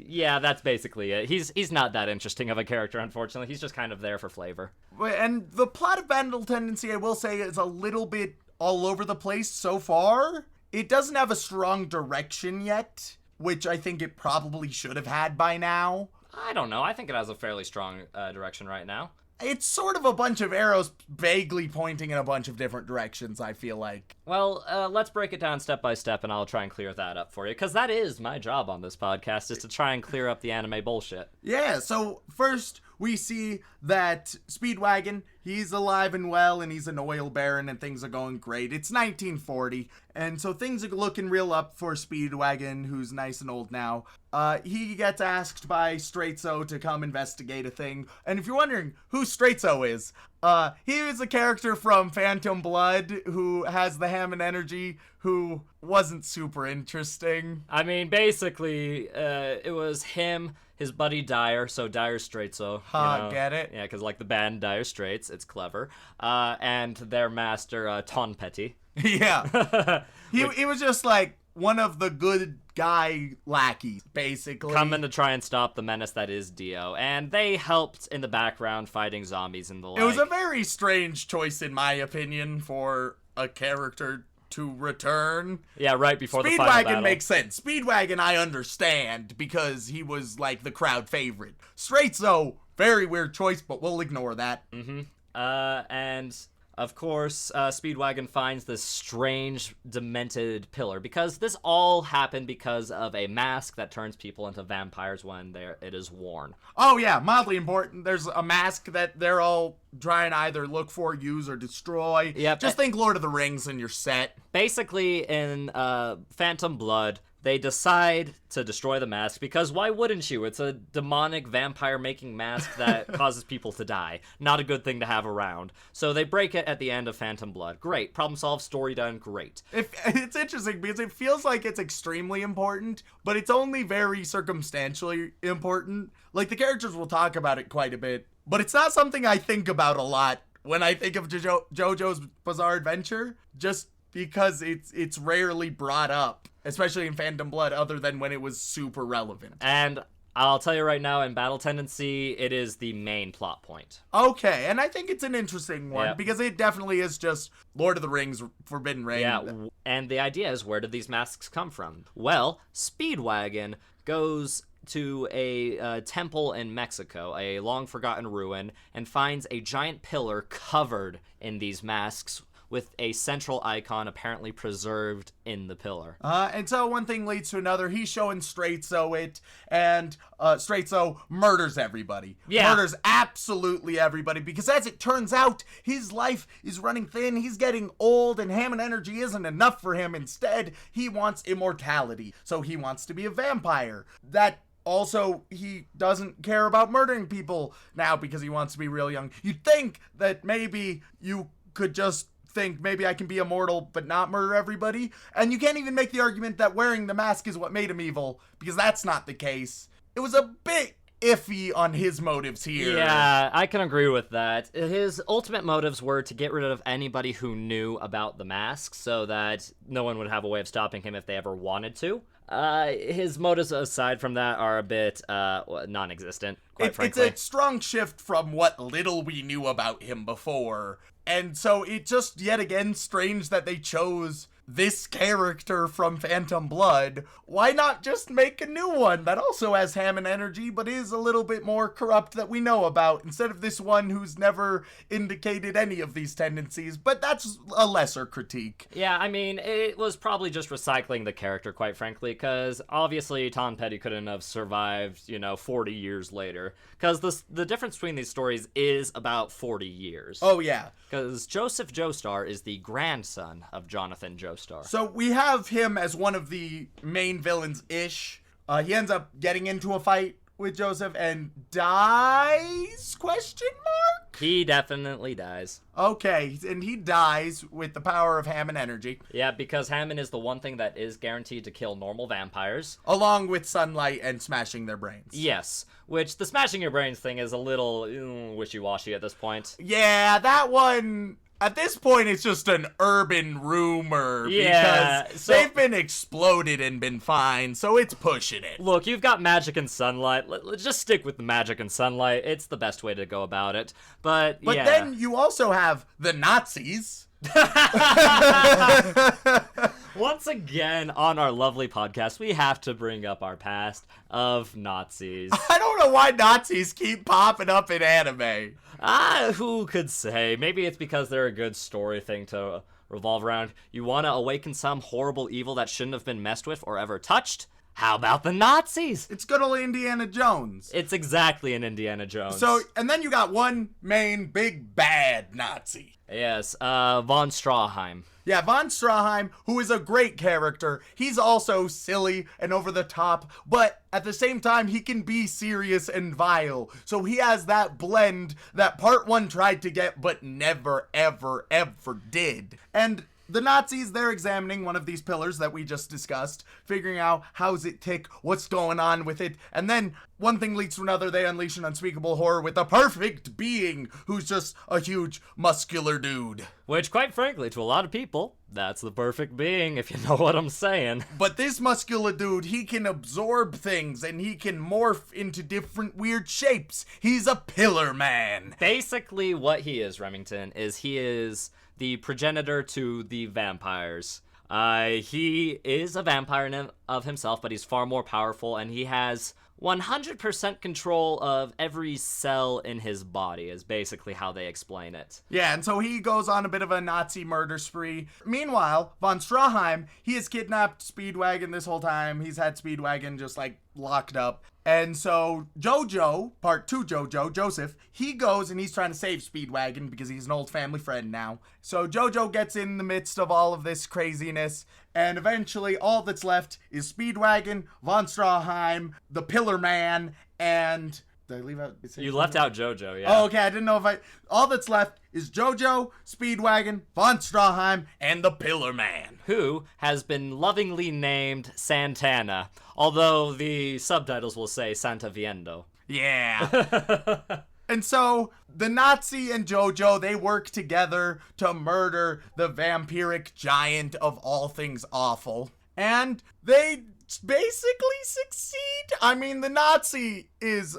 yeah, that's basically it. He's not that interesting of a character, unfortunately. He's just kind of there for flavor. And the plot of Battle Tendency, I will say, is a little bit all over the place so far. It doesn't have a strong direction yet, which I think it probably should have had by now. I don't know. I think it has a fairly strong direction right now. It's sort of a bunch of arrows vaguely pointing in a bunch of different directions, I feel like. Well, let's break it down step by step, and I'll try and clear that up for you, because that is my job on this podcast, is to try and clear up the anime bullshit. Yeah, so first we see that Speedwagon, he's alive and well, and he's an oil baron, and things are going great. It's 1940, and so things are looking real up for Speedwagon, who's nice and old now. He gets asked by Straightso to come investigate a thing, and if you're wondering who Straightso is, he was a character from Phantom Blood who has the Hammond energy, who wasn't super interesting. I mean, basically, it was him, his buddy Dyer, so Dyer Straightso. Get it? Yeah, because like the band Dire Straits, it's clever. And their master, Ton Petty. Yeah. He was just like one of the good guy lackeys, basically. Coming to try and stop the menace that is Dio. And they helped in the background fighting zombies and the like. It was a very strange choice, in my opinion, for a character to return. Yeah, right before the final battle. Speedwagon makes sense. Speedwagon I understand, because he was like the crowd favorite. Straightso, very weird choice, but we'll ignore that. And of course, Speedwagon finds this strange, demented pillar, because this all happened because of a mask that turns people into vampires when it is worn. Oh yeah, mildly important. There's a mask that they're all trying to either look for, use, or destroy. Yep. Just think Lord of the Rings and you're set. Basically, in Phantom Blood, they decide to destroy the mask, because why wouldn't you? It's a demonic vampire-making mask that causes people to die. Not a good thing to have around. So they break it at the end of Phantom Blood. Great. Problem solved, story done, great. It's interesting, because it feels like it's extremely important, but it's only very circumstantially important. Like, the characters will talk about it quite a bit, but it's not something I think about a lot when I think of JoJo's Bizarre Adventure, just because it's rarely brought up, especially in Phantom Blood, other than when it was super relevant. And I'll tell you right now, in Battle Tendency, it is the main plot point. Okay, and I think it's an interesting one, Yep. because it definitely is just Lord of the Rings, Forbidden Ring. Yeah, and the idea is, where did these masks come from? Well, Speedwagon goes to a temple in Mexico, a long-forgotten ruin, and finds a giant pillar covered in these masks, with a central icon apparently preserved in the pillar. And so one thing leads to another. He's showing Straightso it, and Straightso murders everybody. Yeah. Murders absolutely everybody, because as it turns out, his life is running thin. He's getting old, and Hammond energy isn't enough for him. Instead, he wants immortality. So he wants to be a vampire. That also, he doesn't care about murdering people now because he wants to be real young. You'd think that maybe you could just think maybe I can be immortal but not murder everybody. And you can't even make the argument that wearing the mask is what made him evil, because that's not the case. It was a bit iffy on his motives here. Yeah, I can agree with that. His ultimate motives were to get rid of anybody who knew about the mask so that no one would have a way of stopping him if they ever wanted to. His motives aside from that are a bit non-existent, quite frankly. It's a strong shift from what little we knew about him before. And so it's just yet again strange that they chose this character from Phantom Blood. Why not just make a new one that also has Hammond energy but is a little bit more corrupt that we know about, instead of this one who's never indicated any of these tendencies? But that's a lesser critique. Yeah, I mean, it was probably just recycling the character, quite frankly, because obviously Tom Petty couldn't have survived, 40 years later. Because the difference between these stories is about 40 years. Oh, yeah. Because Joseph Joestar is the grandson of Jonathan Joestar. So we have him as one of the main villains-ish. He ends up getting into a fight with Joseph and dies? ? He definitely dies. Okay, and he dies with the power of Hammond energy. Yeah, because Hammond is the one thing that is guaranteed to kill normal vampires. Along with sunlight and smashing their brains. Yes, which the smashing your brains thing is a little wishy-washy at this point. Yeah, that one... At this point, it's just an urban rumor, Yeah, because so- they've been exploded and been fine, so it's pushing it. Look, you've got magic and sunlight. Let's just stick with the magic and sunlight. It's the best way to go about it. But yeah. Then you also have the Nazis. Once again, on our lovely podcast, we have to bring up our past of Nazis. I don't know why Nazis keep popping up in anime. Who could say? Maybe it's because they're a good story thing to revolve around. You want to awaken some horrible evil that shouldn't have been messed with or ever touched? How about the Nazis? It's good old Indiana Jones. It's exactly an Indiana Jones. So, and then you got one main big bad Nazi. Yes, von Stroheim. Yeah, von Stroheim, who is a great character. He's also silly and over the top, but at the same time, he can be serious and vile. So he has that blend that part one tried to get, but never, ever, ever did. And the Nazis, they're examining one of these pillars that we just discussed, figuring out how's it tick, what's going on with it, and then one thing leads to another. They unleash an unspeakable horror with a perfect being who's just a huge muscular dude. Which, quite frankly, to a lot of people, that's the perfect being, if you know what I'm saying. But this muscular dude, he can absorb things and he can morph into different weird shapes. He's a pillar man. Basically, what he is, Remington, is he is the progenitor to the vampires. He is a vampire of himself, but he's far more powerful, and he has 100% control of every cell in his body, is basically how they explain it. Yeah, and so he goes on a bit of a Nazi murder spree. Meanwhile, von Stroheim, he has kidnapped Speedwagon this whole time. He's had Speedwagon just, locked up. And so JoJo, part 2 JoJo, Joseph, he goes and he's trying to save Speedwagon because he's an old family friend now. So JoJo gets in the midst of all of this craziness, and eventually all that's left is Speedwagon, von Stroheim, the Pillar Man, and... Did I leave out? You left out JoJo, yeah. Oh, okay, I didn't know if I... All that's left is JoJo, Speedwagon, von Stroheim, and the Pillar Man. Who has been lovingly named Santana, although the subtitles will say Santa Viendo. Yeah. And so, the Nazi and JoJo, they work together to murder the vampiric giant of all things awful. And they basically succeed. I mean, the Nazi is,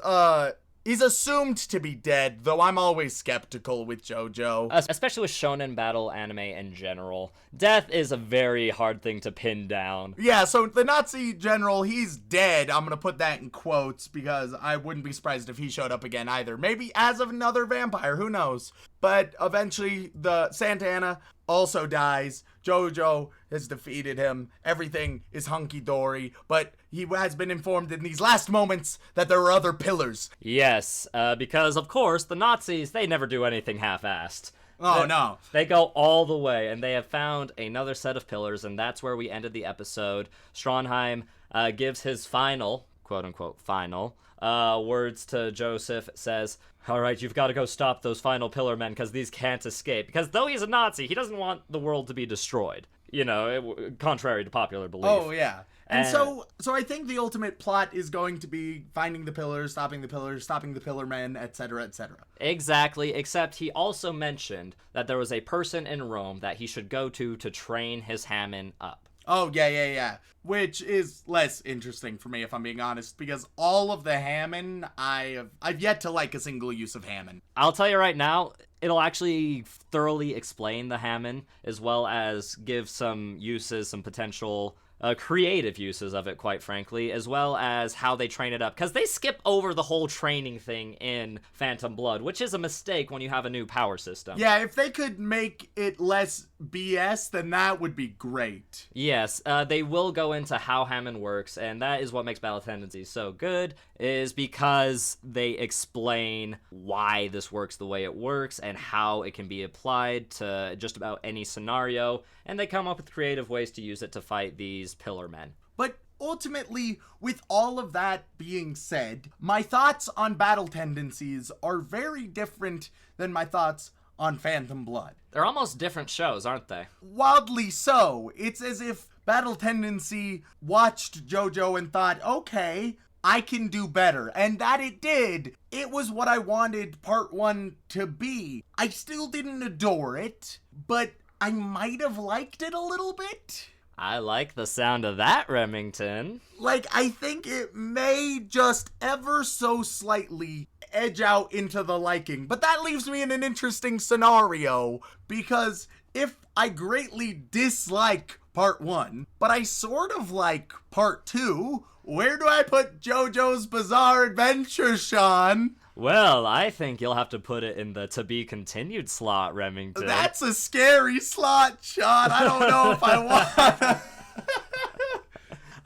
he's assumed to be dead, though I'm always skeptical with JoJo. Especially with shonen battle anime in general. Death is a very hard thing to pin down. Yeah, so the Nazi general, he's dead. I'm gonna put that in quotes because I wouldn't be surprised if he showed up again either. Maybe as another vampire, who knows? but eventually the Santana also dies. JoJo has defeated him. Everything is hunky-dory, but he has been informed in these last moments that there are other pillars. Yes, because, of course, the Nazis, they never do anything half-assed. Oh, no. They go all the way, and they have found another set of pillars, and that's where we ended the episode. Strauheim gives his final, quote-unquote final, words to Joseph, says, all right, you've got to go stop those final pillar men because these can't escape. Because though he's a Nazi, he doesn't want the world to be destroyed, contrary to popular belief. Oh, yeah. And so I think the ultimate plot is going to be finding the pillars, stopping the pillar men, etc., etc. Exactly, except he also mentioned that there was a person in Rome that he should go to train his Hammond up. Oh, yeah. Which is less interesting for me, if I'm being honest, because all of the Hammond, I've yet to like a single use of Hammond. I'll tell you right now, it'll actually thoroughly explain the Hammond, as well as give some uses, some potential creative uses of it, quite frankly, as well as how they train it up. Because they skip over the whole training thing in Phantom Blood, which is a mistake when you have a new power system. Yeah, if they could make it less BS, then that would be great. Yes, they will go into how Hammond works, and that is what makes Battle Tendencies so good, is because they explain why this works the way it works and how it can be applied to just about any scenario, and they come up with creative ways to use it to fight these pillar men. But ultimately, with all of that being said, my thoughts on Battle Tendencies are very different than my thoughts on Phantom Blood. They're almost different shows, aren't they? Wildly so. It's as if Battle Tendency watched JoJo and thought, okay, I can do better. And that it did. It was what I wanted Part 1 to be. I still didn't adore it, but I might have liked it a little bit. I like the sound of that, Remington. I think it may just ever so slightly edge out into the liking. But that leaves me in an interesting scenario, because if I greatly dislike Part 1, but I sort of like Part 2, where do I put JoJo's Bizarre Adventure, Shaun? Well, I think you'll have to put it in the to be continued slot, Remington. That's a scary slot, Shaun. I don't know if I want.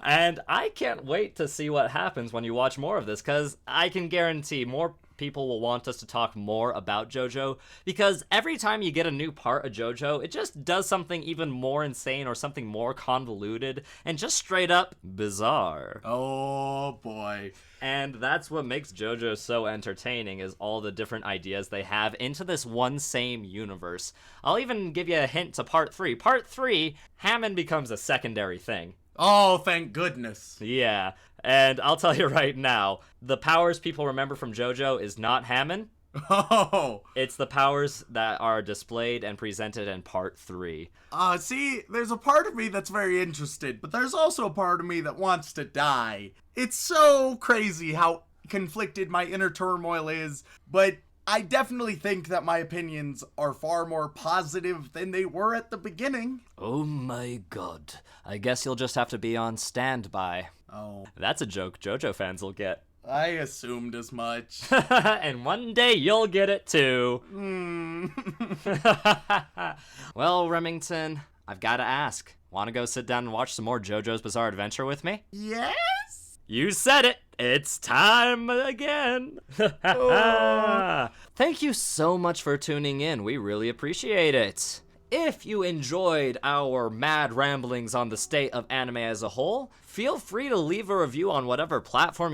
And I can't wait to see what happens when you watch more of this, because I can guarantee more people will want us to talk more about JoJo, because every time you get a new part of JoJo, it just does something even more insane or something more convoluted and just straight up bizarre. Oh boy. And that's what makes JoJo so entertaining, is all the different ideas they have into this one same universe. I'll even give you a hint to Part 3. Part 3, Hammond becomes a secondary thing. Oh, thank goodness. Yeah, and I'll tell you right now, the powers people remember from JoJo is not Hammond. Oh. It's the powers that are displayed and presented in Part 3. See, there's a part of me that's very interested, but there's also a part of me that wants to die. It's so crazy how conflicted my inner turmoil is, but I definitely think that my opinions are far more positive than they were at the beginning. Oh my god. I guess you'll just have to be on standby. Oh. That's a joke JoJo fans will get. I assumed as much. And one day you'll get it too. Well, Remington, I've got to ask. Want to go sit down and watch some more JoJo's Bizarre Adventure with me? Yes? You said it. It's time again. Thank you so much for tuning in. We really appreciate it. If you enjoyed our mad ramblings on the state of anime as a whole, feel free to leave a review on whatever platform you